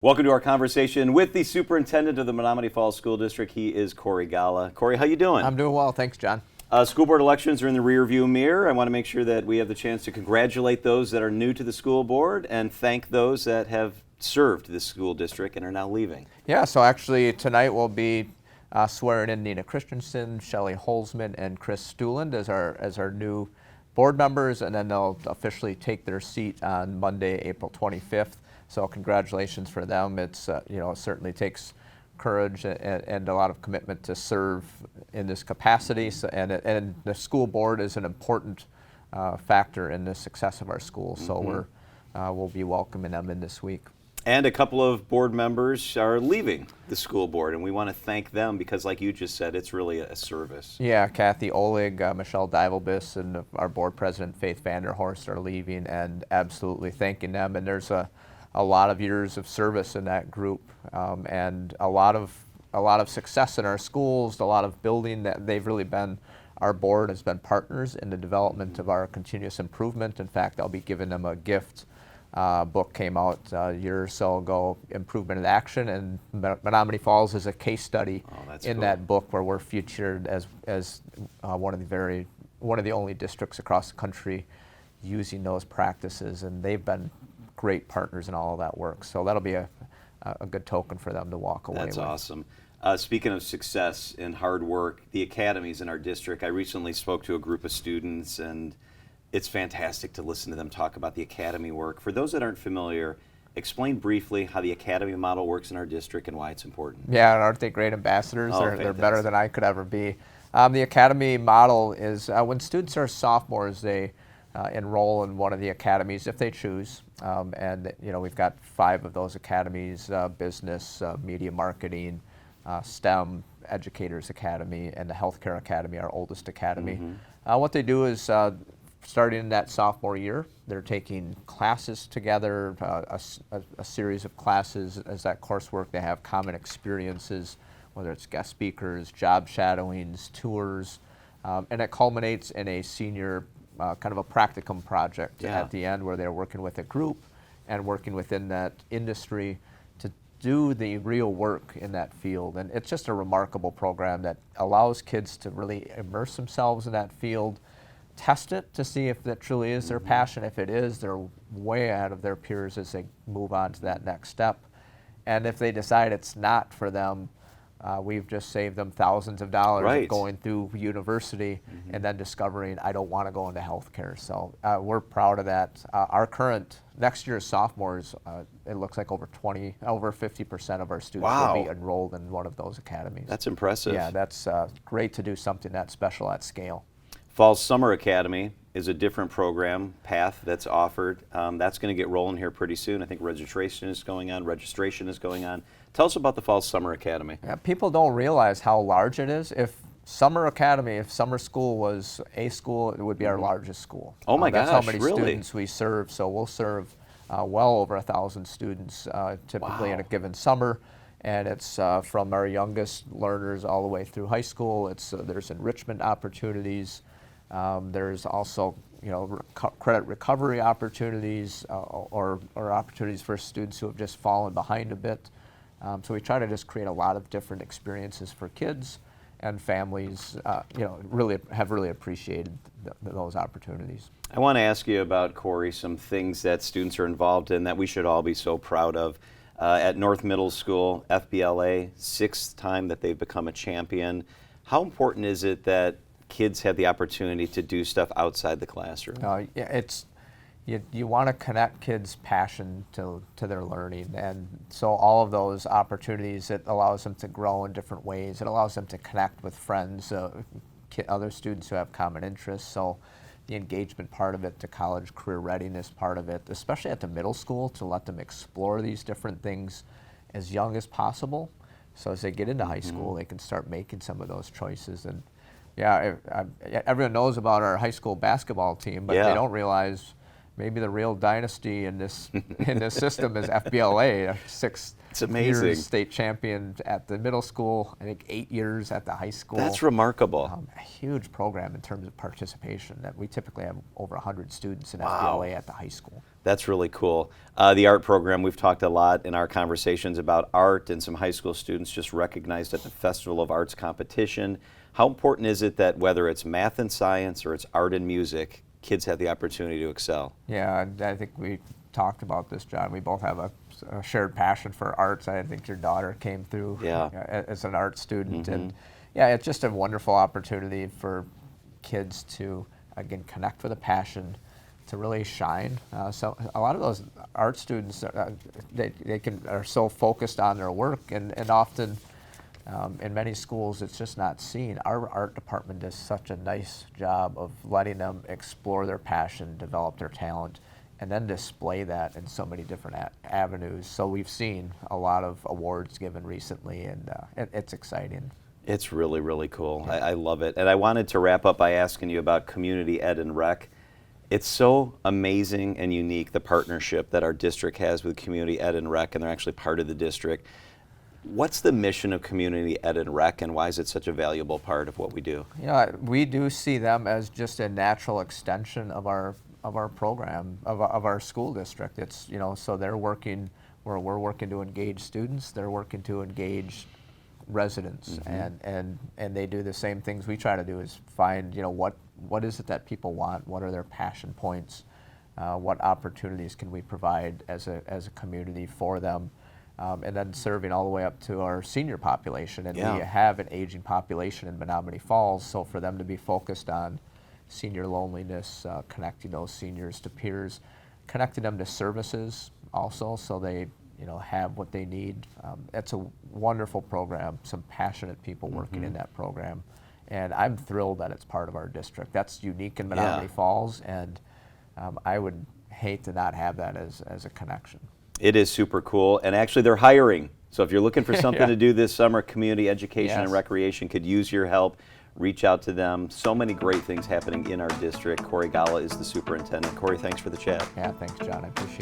Welcome to our conversation with the superintendent of the Menominee Falls School District. He is Corey Golla. Corey, how you doing? I'm doing well, thanks, John. School board elections are in the rearview mirror. I want to make sure that we have the chance to congratulate those that are new to the school board and thank those that have served this school district and are now leaving. Yeah, so actually tonight we'll be swearing in Nina Christensen, Shelley Holzman, and Chris Stuland as our new board members, and then they'll officially take their seat on Monday, April 25th. So congratulations for them. It's it certainly takes courage and a lot of commitment to serve in this capacity. So, and the school board is an important factor in the success of our school. So we'll be welcoming them in this week. And a couple of board members are leaving the school board, and we want to thank them because, like you just said, it's really a service. Yeah, Kathy Olig, Michelle Divelbis, and our board president, Faith Vanderhorst, are leaving, and absolutely thanking them. And there's a lot of years of service in that group, and a lot of success in our schools, a lot of building that they've really been. Our board has been partners in the development of our continuous improvement. In fact, I'll be giving them a gift. Book came out a year or so ago, Improvement in Action, and Menominee Falls is a case study in that book where we're featured as one of the only districts across the country using those practices, and they've been great partners in all of that work. So that'll be a good token for them to walk away with. That's awesome. Speaking of success and hard work, the academies in our district, I recently spoke to a group of students, and it's fantastic to listen to them talk about the academy work. For those that aren't familiar, explain briefly how the academy model works in our district and why it's important. Yeah, aren't they great ambassadors? Oh, they're better than I could ever be. The academy model is when students are sophomores, they enroll in one of the academies if they choose. And we've got 5 of those academies: business, media marketing, STEM, Educators Academy, and the Healthcare Academy, our oldest academy. What they do is starting in that sophomore year, they're taking classes together, a series of classes. As that coursework, they have common experiences, whether it's guest speakers, job shadowings, tours, and it culminates in a senior kind of a practicum project at the end where they're working with a group and working within that industry to do the real work in that field. And it's just a remarkable program that allows kids to really immerse themselves in that field, test it to see if that truly is their passion. If it is, they're way ahead of their peers as they move on to that next step. And if they decide it's not for them, we've just saved them thousands of dollars of going through university and then discovering, I don't want to go into healthcare. So we're proud of that. Our current next year's sophomores, it looks like over 50% of our students will be enrolled in one of those academies. That's impressive. Yeah, that's great to do something that special at scale. Falls Summer Academy is a different program path that's offered. That's going to get rolling here pretty soon. I think registration is going on. Tell us about the Falls Summer Academy. Yeah, people don't realize how large it is. If summer school was a school, it would be our largest school. Oh my gosh, that's how many really? students we serve. So we'll serve well over 1,000 students typically in a given summer. And it's from our youngest learners all the way through high school. There's enrichment opportunities. There's also credit recovery opportunities or opportunities for students who have just fallen behind a bit. So we try to just create a lot of different experiences for kids and families. Really appreciated those opportunities. I want to ask you about, Corey, some things that students are involved in that we should all be so proud of. At North Middle School, FBLA, 6th time that they've become a champion. How important is it that kids have the opportunity to do stuff outside the classroom? You want to connect kids' passion to their learning, and so all of those opportunities, it allows them to grow in different ways. It allows them to connect with friends, other students who have common interests. So the engagement part of it, the college career readiness part of it, especially at the middle school, to let them explore these different things as young as possible. So as they get into high school, they can start making some of those choices. And everyone knows about our high school basketball team, but they don't realize maybe the real dynasty in this system is FBLA. 6 years state champion at the middle school, I think 8 years at the high school. That's remarkable. A huge program in terms of participation. That we typically have over 100 students in FBLA at the high school. That's really cool. The art program, we've talked a lot in our conversations about art, and some high school students just recognized at the Festival of Arts competition. How important is it that whether it's math and science or it's art and music, kids have the opportunity to excel? Yeah, and I think we talked about this, John. We both have a shared passion for arts. I think your daughter came through as an art student. And yeah, it's just a wonderful opportunity for kids to, again, connect with a passion, to really shine. So a lot of those art students, they are so focused on their work, and often in many schools it's just not seen. Our art department does such a nice job of letting them explore their passion, develop their talent, and then display that in so many different avenues. So we've seen a lot of awards given recently, and it's exciting. It's really, really cool. I love it. And I wanted to wrap up by asking you about community ed and rec. It's so amazing and unique, the partnership that our district has with community ed and rec, and they're actually part of the district. What's the mission of community ed and rec, and why is it such a valuable part of what we do? You know, we do see them as just a natural extension of our program, of our school district. It's, you know, so they're working, we're working to engage students, they're working to engage residents, and they do the same things we try to do, is find, you know, what is it that people want, what are their passion points, what opportunities can we provide as a community for them, and then serving all the way up to our senior population. And we have an aging population in Menominee Falls, so for them to be focused on senior loneliness, connecting those seniors to peers, connecting them to services also, so they, you know, have what they need. It's a wonderful program, some passionate people working in that program, and I'm thrilled that it's part of our district. That's unique in Menominee Falls, and I would hate to not have that as a connection. It is super cool, and actually they're hiring. So if you're looking for something to do this summer, community education and recreation could use your help. Reach out to them. So many great things happening in our district. Corey Golla is the superintendent. Corey, thanks for the chat. Yeah, thanks, John. I appreciate it.